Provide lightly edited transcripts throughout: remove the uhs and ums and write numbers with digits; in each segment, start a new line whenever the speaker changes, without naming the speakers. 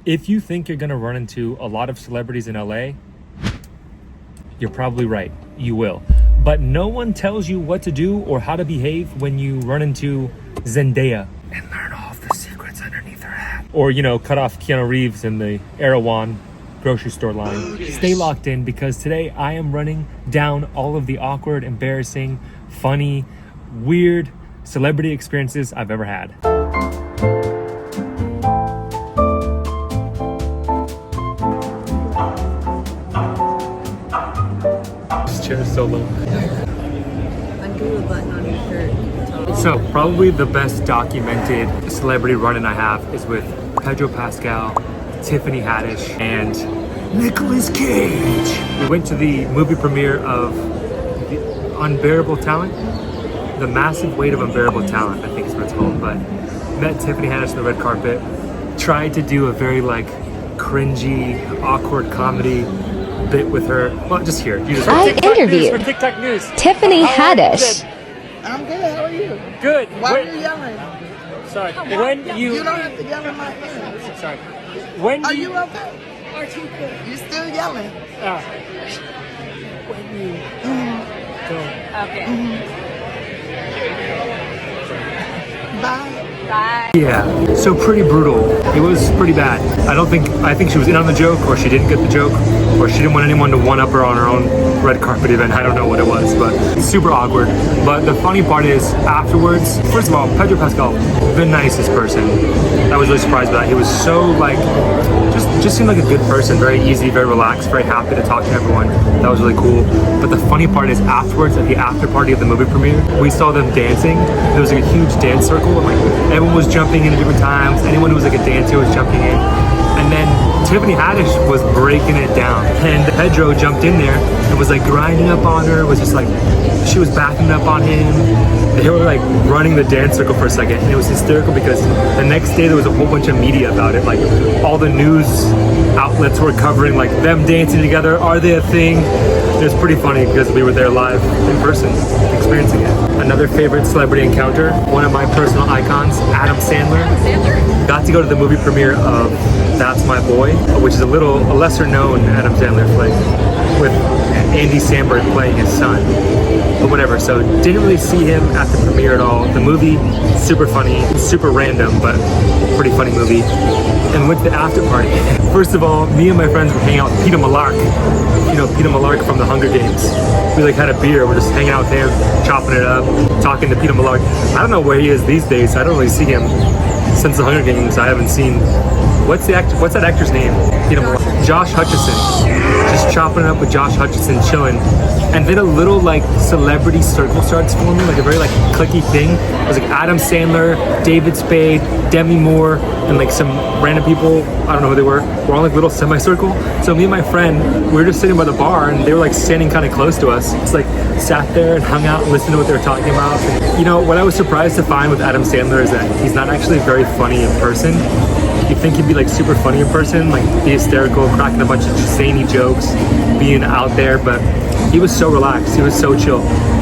If you think you're gonna run into a lot of celebrities in LA, you're probably right, you will. But no one tells you what to do or how to behave when you run into Zendaya and learn all of the secrets underneath her hat. Or, you know, cut off Keanu Reeves in the Erewhon grocery store line. Stay locked in because today I am running down all of the awkward, embarrassing, funny, weird celebrity experiences I've ever had. This chair is so low.
Undo the button on your shirt.
So probably the best documented celebrity run-in I have is with Pedro Pascal, Tiffany Haddish, and Nicolas Cage. We went to the movie premiere of The Unbearable Talent, The Massive Weight of Unbearable Talent, I think is what it's called, but met Tiffany Haddish on the red carpet, tried to do a very like cringy, awkward comedy bit with her. Well, just here. You just
I interviewed
for TikTok News.
Tiffany Haddish.
I'm good. How are you?
Good.
Why are you yelling?
Sorry. When
You don't have to yell in my ear.
Sorry. When
Are you okay? You still yelling?
When you
Okay. Bye.
Bye.
Yeah, so pretty brutal. It was pretty bad. I think she was in on the joke, or she didn't get the joke, or she didn't want anyone to one-up her on her own red carpet event. I don't know what it was, but super awkward. But the funny part is, afterwards, first of all, Pedro Pascal, the nicest person. I was really surprised by that. He was so like, just seemed like a good person, very easy, very relaxed, very happy to talk to everyone. That was really cool. But the funny part is afterwards, at the after party of the movie premiere, we saw them dancing. There was like a huge dance circle, and like everyone was jumping in at different times. Anyone who was like a dancer was jumping in. And then Tiffany Haddish was breaking it down. And Pedro jumped in there and was like grinding up on her, was just like, she was backing up on him. They were like running the dance circle for a second, and it was hysterical because the next day there was a whole bunch of media about it. Like all the news outlets were covering like them dancing together. Are they a thing? It was pretty funny because we were there live in person experiencing it. Another favorite celebrity encounter, one of my personal icons, Adam Sandler. Got to go to the movie premiere of That's My Boy, which is a lesser known Adam Sandler flick with Andy Samberg playing his son. But whatever, so didn't really see him at the premiere at all. The movie, super funny, super random, but pretty funny movie. And went to the after party. First of all, me and my friends were hanging out with Peter Malark. You know, Peter Malark from the Hunger Games. We like had a beer, we're just hanging out with him, chopping it up, talking to Peter Malark. I don't know where he is these days. I don't really see him since the Hunger Games. I haven't seen, what's that actor's name? Peter Malark. Josh Hutcherson. Just chopping it up with Josh Hutcherson, chilling. And then a little like celebrity circle starts forming, like a very like cliquey thing. It was like Adam Sandler, David Spade, Demi Moore, and like some random people, I don't know who they were. We're on like a little semicircle. So me and my friend, we were just sitting by the bar and they were like standing kind of close to us. Just like sat there and hung out and listened to what they were talking about. And, you know, what I was surprised to find with Adam Sandler is that he's not actually very funny in person. You'd think he'd be like super funny in person, like be hysterical, cracking a bunch of zany jokes, being out there, but he was so relaxed, he was so chill.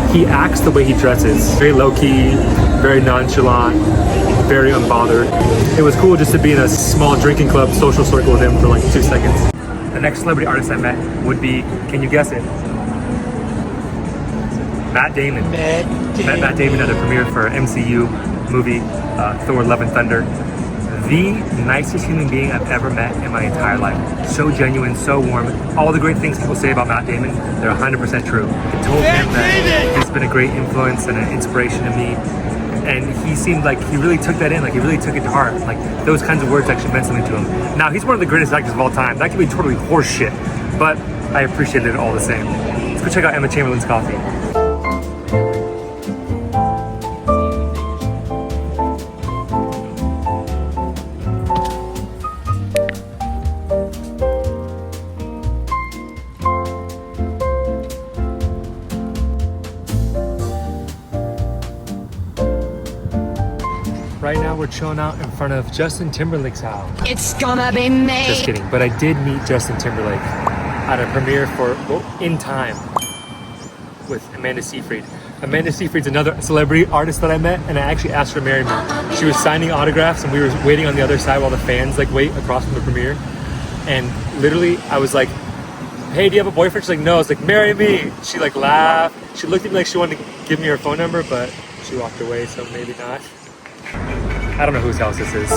He acts the way he dresses, very low-key, very nonchalant, very unbothered. It was cool just to be in a small drinking club social circle with him for like 2 seconds. The next celebrity artist I met would be, can you guess it? Matt Damon. Met Matt Damon at a premiere for MCU movie, Thor: Love and Thunder. The nicest human being I've ever met in my entire life. So genuine, so warm. All the great things people say about Matt Damon, they're 100% true. I told him that he's been a great influence and an inspiration to me. And he seemed like he really took that in, like he really took it to heart. Like those kinds of words actually meant something to him. Now, he's one of the greatest actors of all time. That could be totally horseshit, but I appreciated it all the same. Let's go check out Emma Chamberlain's coffee. Right now we're chilling out in front of Justin Timberlake's house.
It's gonna be me.
Just kidding, but I did meet Justin Timberlake at a premiere for In Time with Amanda Seyfried. Amanda Seyfried's another celebrity artist that I met, and I actually asked her to marry me. She was signing autographs, and we were waiting on the other side while the fans like wait across from the premiere. And literally, I was like, "Hey, do you have a boyfriend?" She's like, "No." I was like, "Marry me." She like laughed. She looked at me like she wanted to give me her phone number, but she walked away, so maybe not. I don't know whose house this is.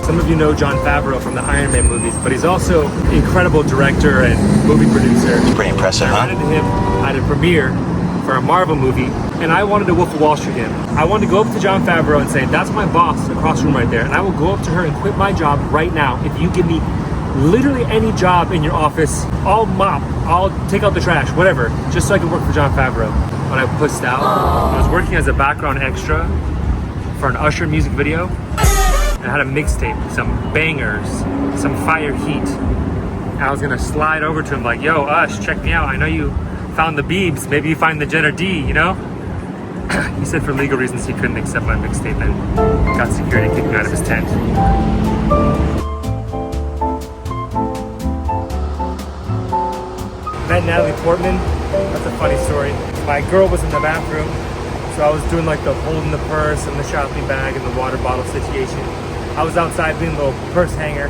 Some of you know Jon Fabro from the Iron Man movies, but he's also an incredible director and movie producer.
It's pretty impressive, huh?
I ran into him at a premiere for a Marvel movie, and I wanted to Wolf of Wall Street him. I wanted to go up to Jon Fabro and say, "That's my boss across the room right there, and I will go up to her and quit my job right now if you give me literally any job in your office. I'll mop, I'll take out the trash, whatever, just so I can work for Jon Fabro." When I pussed out, I was working as a background extra for an Usher music video. I had a mixtape, some bangers, some fire heat. I was gonna slide over to him like, "Yo, Ush, check me out. I know you found the Beebs. Maybe you find the Jener.d, you know?" He said for legal reasons he couldn't accept my mixtape and got security kicked me out of his tent. Met Natalie Portman. That's a funny story. My girl was in the bathroom, so I was doing like the holding the purse and the shopping bag and the water bottle situation. I was outside being a little purse hanger,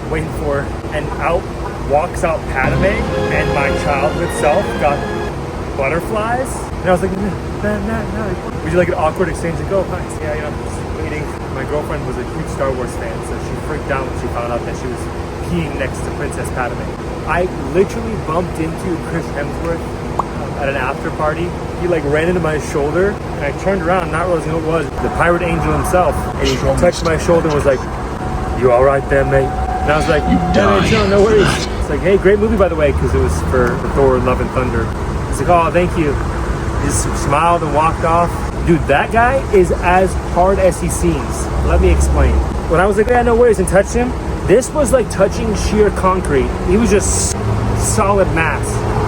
waiting for her, and out walks out Padme, and my childhood self got butterflies. And I was like, "No. Would you like an awkward exchange?" Like, "Oh, thanks. Yeah, you know, just waiting." My girlfriend was a huge Star Wars fan, so she freaked out when she found out that she was peeing next to Princess Padme. I literally bumped into Chris Hemsworth at an after party. He like ran into my shoulder, and I turned around, not realizing who it was, the pirate angel himself. And he touched my shoulder and was like, "You all right there, mate?" And I was like, "No worries." It's like, "Hey, great movie, by the way," because it was for Thor: Love and Thunder. He's like, "Oh, thank you." He just smiled and walked off. Dude, that guy is as hard as he seems. Let me explain. When I was like, "Yeah, no worries," and touched him, this was like touching sheer concrete. He was just solid mass.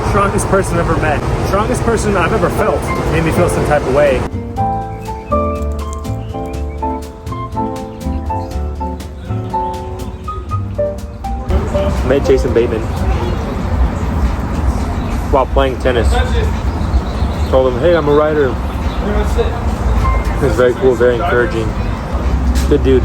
Strongest person I've ever met. Strongest person I've ever felt. Made me feel some type of way. Met Jason Bateman while playing tennis. Told him, "Hey, I'm a writer." He was very cool, very encouraging. Good dude.